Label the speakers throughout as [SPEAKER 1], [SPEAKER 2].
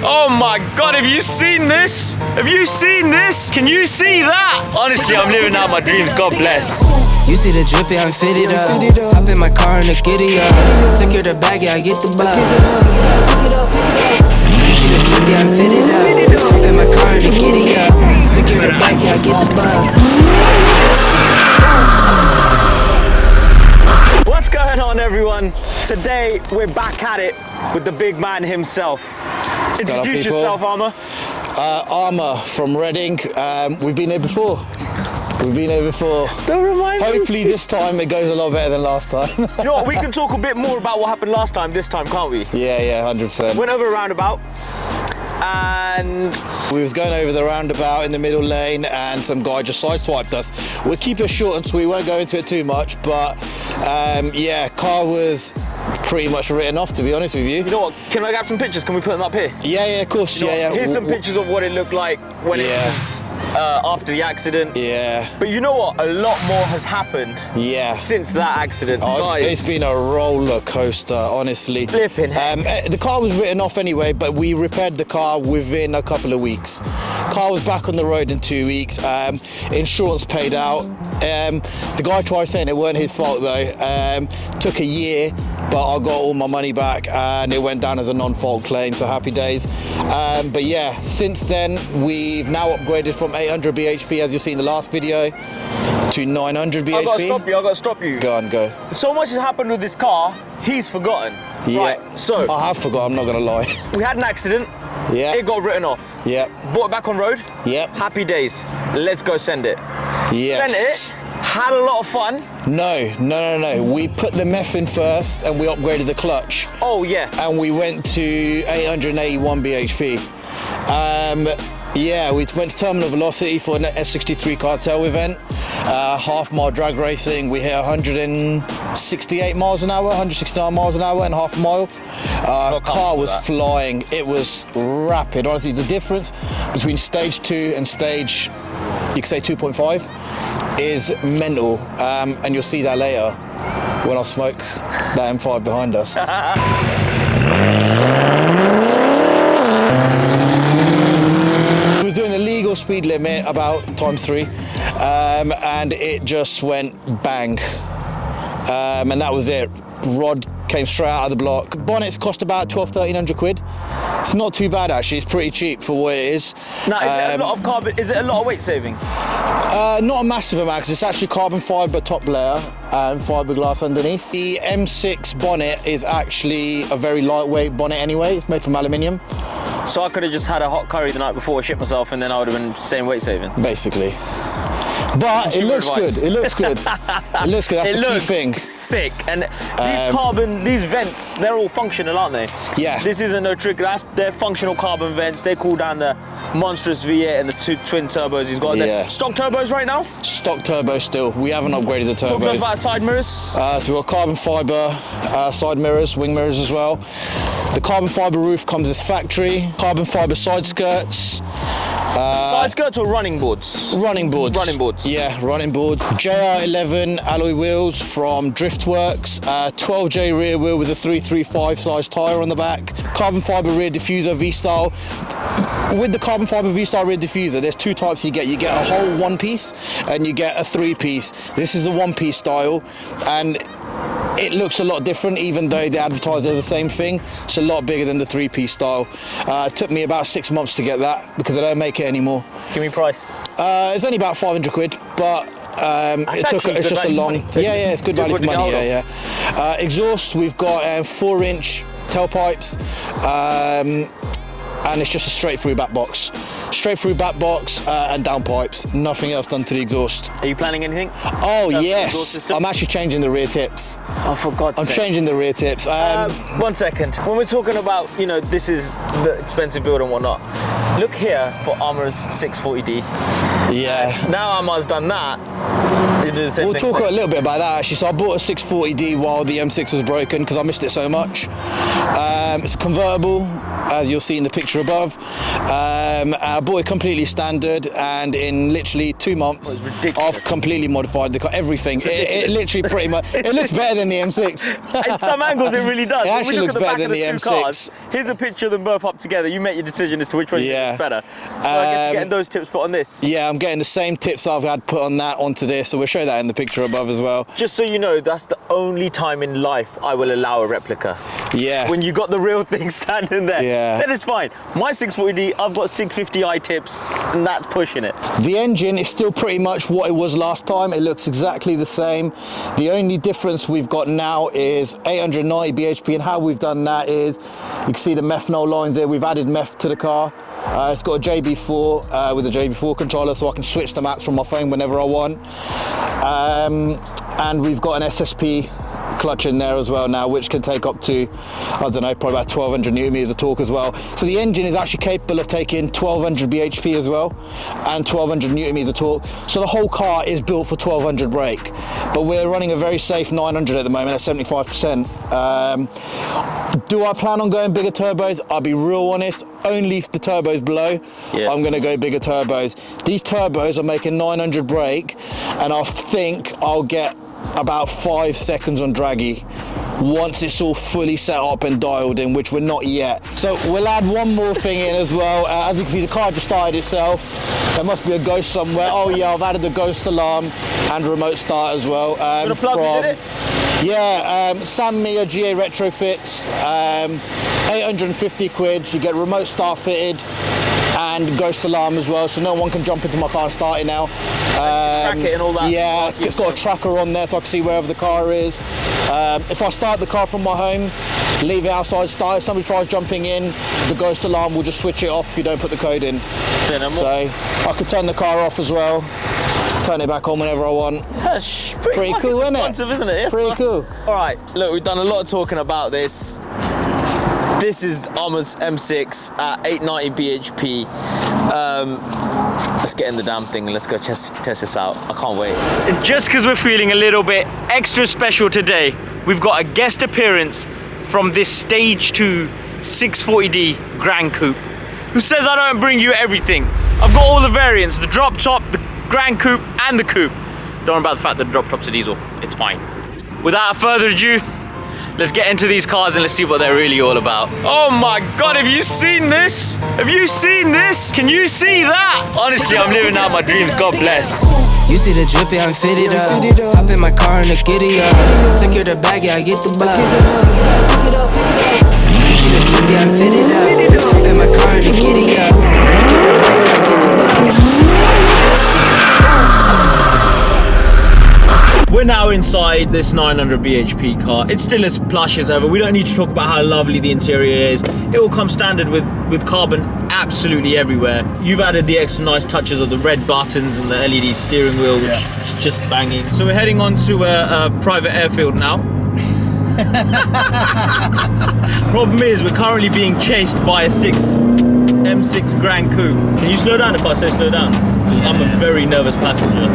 [SPEAKER 1] Oh my God, have you seen this? Have you seen this? Can you see that? Honestly, I'm living out my dreams, God bless.
[SPEAKER 2] You see the drippy, I'm fitted up. Hop in my car and the giddy up. Secure the bag, yeah, I get the bus. You see the drippy, I'm fitted up. Hop in my car and the giddy up. Secure the bag, yeah, I get the bus.
[SPEAKER 1] What's going on, everyone? Today we're back at it with the big man himself. Introduce yourself, Armour.
[SPEAKER 3] Armour from Reading. We've been here before.
[SPEAKER 1] Don't remind me.
[SPEAKER 3] Hopefully this time it goes a lot better than last time.
[SPEAKER 1] You know what, we can talk a bit more about what happened last time this time, can't we?
[SPEAKER 3] Yeah, 100%.
[SPEAKER 1] Went over a roundabout and
[SPEAKER 3] we was going over the roundabout in the middle lane and some guy just sideswiped us. We'll keep it short and sweet, won't go into it too much, but yeah, car was pretty much written off, to be honest with you.
[SPEAKER 1] You know what, can I grab some pictures? Can we put them up here?
[SPEAKER 3] Yeah, of course.
[SPEAKER 1] You know here's some pictures of what it looked like when it was after the accident.
[SPEAKER 3] Yeah.
[SPEAKER 1] But you know what? A lot more has happened since that accident.
[SPEAKER 3] It's been a roller coaster, honestly.
[SPEAKER 1] Flipping heck.
[SPEAKER 3] The car was written off anyway, but we repaired the car within a couple of weeks. Car was back on the road in 2 weeks. Insurance paid out. The guy tried saying it weren't his fault though. Took a year, but I got all my money back and it went down as a non-fault claim, so happy days. But yeah, since then we've now upgraded from 800 BHP, as you see in the last video, to 900 BHP.
[SPEAKER 1] I gotta stop you.
[SPEAKER 3] Go on, go.
[SPEAKER 1] So much has happened with this car, he's forgotten.
[SPEAKER 3] Yeah.
[SPEAKER 1] Right, so
[SPEAKER 3] I have forgot, I'm not gonna lie.
[SPEAKER 1] we had an accident.
[SPEAKER 3] Yeah.
[SPEAKER 1] It got written off.
[SPEAKER 3] Yep.
[SPEAKER 1] Brought it back on road.
[SPEAKER 3] Yep.
[SPEAKER 1] Happy days. Let's go send it.
[SPEAKER 3] Yes.
[SPEAKER 1] Sent it. Had a lot of fun.
[SPEAKER 3] No. We put the meth in first and we upgraded the clutch.
[SPEAKER 1] Oh yeah.
[SPEAKER 3] And we went to 881 BHP. Yeah, we went to terminal velocity for an S63 cartel event. Half-mile drag racing. We hit 168 miles an hour, 169 miles an hour and half a mile. Car was flying. It was rapid. Honestly, the difference between stage 2 and stage, you could say 2.5, is mental. And you'll see that later when I smoke that M5 behind us. Doing the legal speed limit about ×3 and it just went bang and that was it. Rod came straight out of the block. Bonnets cost about 1,200–1,300 quid. It's not too bad actually, it's pretty cheap for what it is.
[SPEAKER 1] Now, is it a lot of weight saving?
[SPEAKER 3] Not a massive amount, because it's actually carbon fibre top layer and fiberglass underneath. The M6 bonnet is actually a very lightweight bonnet anyway, it's made from aluminium.
[SPEAKER 1] So I could have just had a hot curry the night before, shit myself, and then I would have been same weight saving.
[SPEAKER 3] Basically. But it looks good. It looks good. It looks good. That's the key thing.
[SPEAKER 1] Sick. And these vents, they're all functional, aren't they?
[SPEAKER 3] Yeah.
[SPEAKER 1] This isn't no trick. They're functional carbon vents. They cool down the monstrous V8 and the two twin turbos he's got. Yeah. Stock turbos right now?
[SPEAKER 3] Stock turbo still. We haven't upgraded the turbos.
[SPEAKER 1] Talk to us about side mirrors.
[SPEAKER 3] So we've got carbon fibre side mirrors, wing mirrors as well. The carbon fibre roof comes as factory. Carbon fibre side skirts.
[SPEAKER 1] Side skirts or running boards?
[SPEAKER 3] Running boards.
[SPEAKER 1] Running boards.
[SPEAKER 3] Yeah, running board. JR11 alloy wheels from Driftworks. 12J rear wheel with a 335 size tyre on the back. Carbon fibre rear diffuser V-style. With the carbon fibre V-style rear diffuser, there's two types you get. You get a whole one piece and you get a 3-piece. This is a 1-piece style and it looks a lot different, even though they advertise as the same thing. It's a lot bigger than the 3-piece style. It took me about 6 months to get that because they don't make it anymore.
[SPEAKER 1] Give me price.
[SPEAKER 3] It's only about 500 quid, but it's just a long. Yeah, it's good value for money. Yeah. Exhaust, we've got 4-inch tailpipes, and it's just a straight through back box. Straight through back box and down pipes. Nothing else done to the exhaust.
[SPEAKER 1] Are you planning anything?
[SPEAKER 3] Oh yes, I'm actually changing the rear tips.
[SPEAKER 1] Oh, for God's sake.
[SPEAKER 3] I'm changing the rear tips.
[SPEAKER 1] 1 second. When we're talking about, this is the expensive build and whatnot, look here for Armour's 640D.
[SPEAKER 3] Yeah.
[SPEAKER 1] Now Armour's done that, you do the same
[SPEAKER 3] thing. We'll talk a little bit about that actually. So I bought a 640D while the M6 was broken because I missed it so much. It's a convertible. as you'll see in the picture above. I bought it completely standard, and in literally 2 months, I've completely modified the car. Everything. It literally pretty much. It looks better than the M6.
[SPEAKER 1] In some angles, it really does.
[SPEAKER 3] It actually looks better than the M6.
[SPEAKER 1] Cars, here's a picture of them both up together. You make your decision as to which one you think is better. So I guess you're getting those tips put on this.
[SPEAKER 3] Yeah, I'm getting the same tips I've had put on that onto this, so we'll show that in the picture above as well. Just
[SPEAKER 1] so you know, that's the only time in life I will allow a replica.
[SPEAKER 3] Yeah.
[SPEAKER 1] When you got the real thing standing there.
[SPEAKER 3] Yeah.
[SPEAKER 1] Then it's fine. My 640D, I've got 650i tips, and that's pushing it.
[SPEAKER 3] The engine is still pretty much what it was last time. It looks exactly the same. The only difference we've got now is 890 BHP, and how we've done that is, you can see the methanol lines there. We've added meth to the car. It's got a JB4 with a JB4 controller, so I can switch the maps from my phone whenever I want. And we've got an SSP clutch in there as well now, which can take up to, I don't know, probably about 1200 newton meters of torque as well. So the engine is actually capable of taking 1200 BHP as well, and 1200 newton meters of torque. So the whole car is built for 1200 brake, but we're running a very safe 900 at the moment at 75%. Do I plan on going bigger turbos? I'll be real honest, only if the turbo's below, I'm gonna go bigger turbos. These turbos are making 900 brake, and I think I'll get about 5 seconds on draggy once it's all fully set up and dialed in, which we're not yet. So we'll add one more thing in as well. As you can see, the car just started itself. There must be a ghost somewhere. Oh yeah, I've added the ghost alarm and remote start as well.
[SPEAKER 1] The plug you did it?
[SPEAKER 3] Yeah, Sam Mia GA retrofits, 850 quid. You get remote start fitted and ghost alarm as well, so no one can jump into my car and start it now.
[SPEAKER 1] Track it and all that.
[SPEAKER 3] Yeah, it's got a tracker on there so I can see wherever the car is. If I start the car from my home, leave it outside, start, if somebody tries jumping in, the ghost alarm will just switch it off if you don't put the code in. So I could turn the car off as well, turn it back on whenever I want.
[SPEAKER 1] That's pretty
[SPEAKER 3] cool, isn't
[SPEAKER 1] it? Yes,
[SPEAKER 3] pretty cool.
[SPEAKER 1] All right, look, we've done a lot of talking about this. This is Armour's M6 at 890 BHP. Let's get in the damn thing and let's go test this out. I can't wait. And just because we're feeling a little bit extra special today, we've got a guest appearance from this Stage 2 640D Grand Coupe, who says I don't bring you everything. I've got all the variants, the drop top, the Grand Coupe, and the Coupe. Don't worry about the fact that the drop top's a diesel. It's fine. Without further ado, let's get into these cars and let's see what they're really all about. Oh my God, have you seen this? Have you seen this? Can you see that? Honestly, I'm living out my dreams, God bless.
[SPEAKER 2] You see the drip, yeah, I'm fitted up. Hop in my car and the giddy up. Secure the bag, yeah, I get the bus. You see the drip, yeah, I'm fitted up. Hop in my car and the giddy up. Secure the bag, yeah, I get the bus.
[SPEAKER 1] We're now inside this 900 BHP car. It's still as plush as ever. We don't need to talk about how lovely the interior is. It will come standard with carbon absolutely everywhere. You've added the extra nice touches of the red buttons and the LED steering wheel, which is just banging. So we're heading on to a private airfield now. Problem is, we're currently being chased by a M6 Grand Coupe. Can you slow down if I say slow down? I'm a very nervous passenger.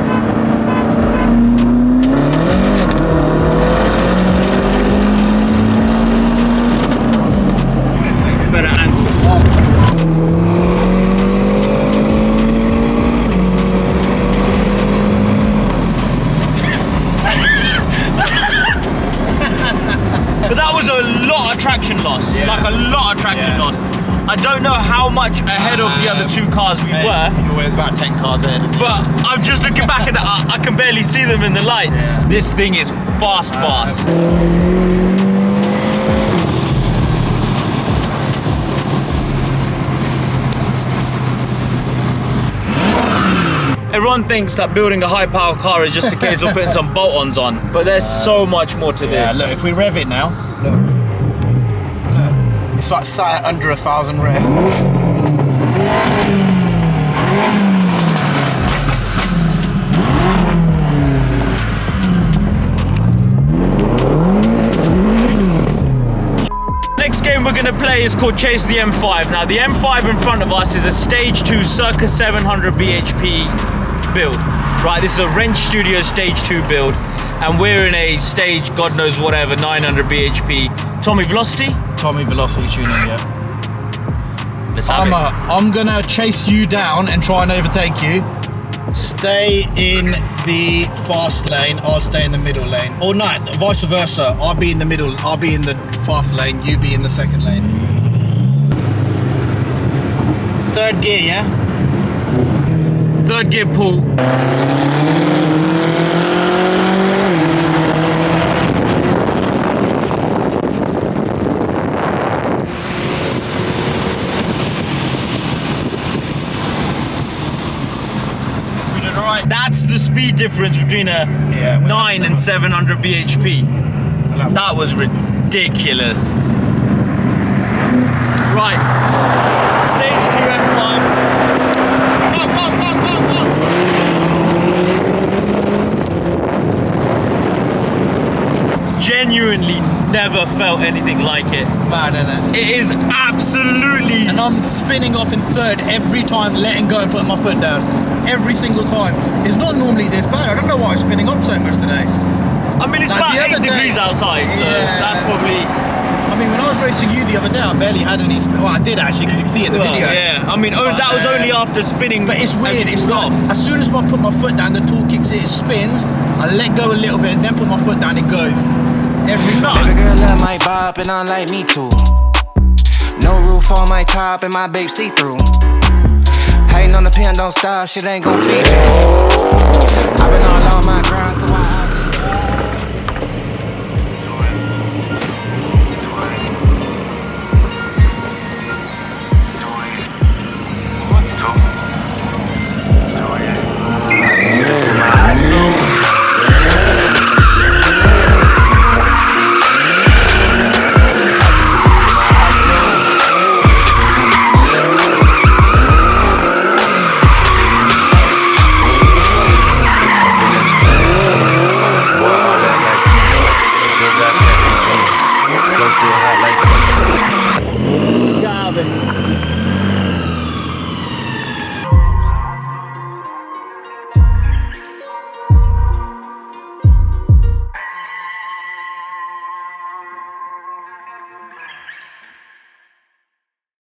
[SPEAKER 1] Better angles. But that was a lot of traction loss, like a lot of traction loss. I don't know how much ahead of the other two cars we were.
[SPEAKER 3] You were about 10 cars ahead.
[SPEAKER 1] But I'm just looking back at that, I can barely see them in the lights. This thing is fast. Everyone thinks that building a high-power car is just a case of putting some bolt-ons on, but there's so much more to this.
[SPEAKER 3] Yeah, look, if we rev it now, look, it's like sat at under 1,000 revs.
[SPEAKER 1] Next game we're going to play is called Chase the M5. Now the M5 in front of us is a Stage 2 circa 700 BHP build. Right, this is a Wrench Studio Stage 2 build, and we're in a stage, God knows whatever, 900 BHP. Tommy Velocity?
[SPEAKER 3] Tommy Velocity tuning, yeah.
[SPEAKER 1] Let's have it.
[SPEAKER 3] I'm gonna chase you down and try and overtake you. Stay in the fast lane, I'll stay in the middle lane. Or no, vice versa. I'll be in the middle, I'll be in the fast lane, you be in the second lane. Third gear, yeah?
[SPEAKER 1] Third gear pull. That's the speed difference between a 9 and 700 BHP. That was ridiculous. Right, stage 2 M5. Go, go, go, go, go. Genuinely never felt anything like it.
[SPEAKER 3] It's mad, isn't it?
[SPEAKER 1] It is absolutely...
[SPEAKER 3] And I'm spinning up in third every time, letting go and putting my foot down. Every single time. It's not normally this bad. I don't know why I'm spinning up so much today.
[SPEAKER 1] I mean, it's about 8 degrees outside, so that's probably...
[SPEAKER 3] I mean, when I was racing you the other day, I barely had any spin. Well, I did actually, because you can see it in the video.
[SPEAKER 1] Yeah, I mean, that was only after spinning.
[SPEAKER 3] But it's weird. It's like, as soon as I put my foot down, the tool kicks in, it spins. I let go a little bit, then put my foot down, it goes. Every time.
[SPEAKER 2] Baby girl love my vibe and I like me too. No roof on my top and my babe see-through. Hating on the pen, don't stop, shit ain't gon' feed you. I've been all on my grind, so I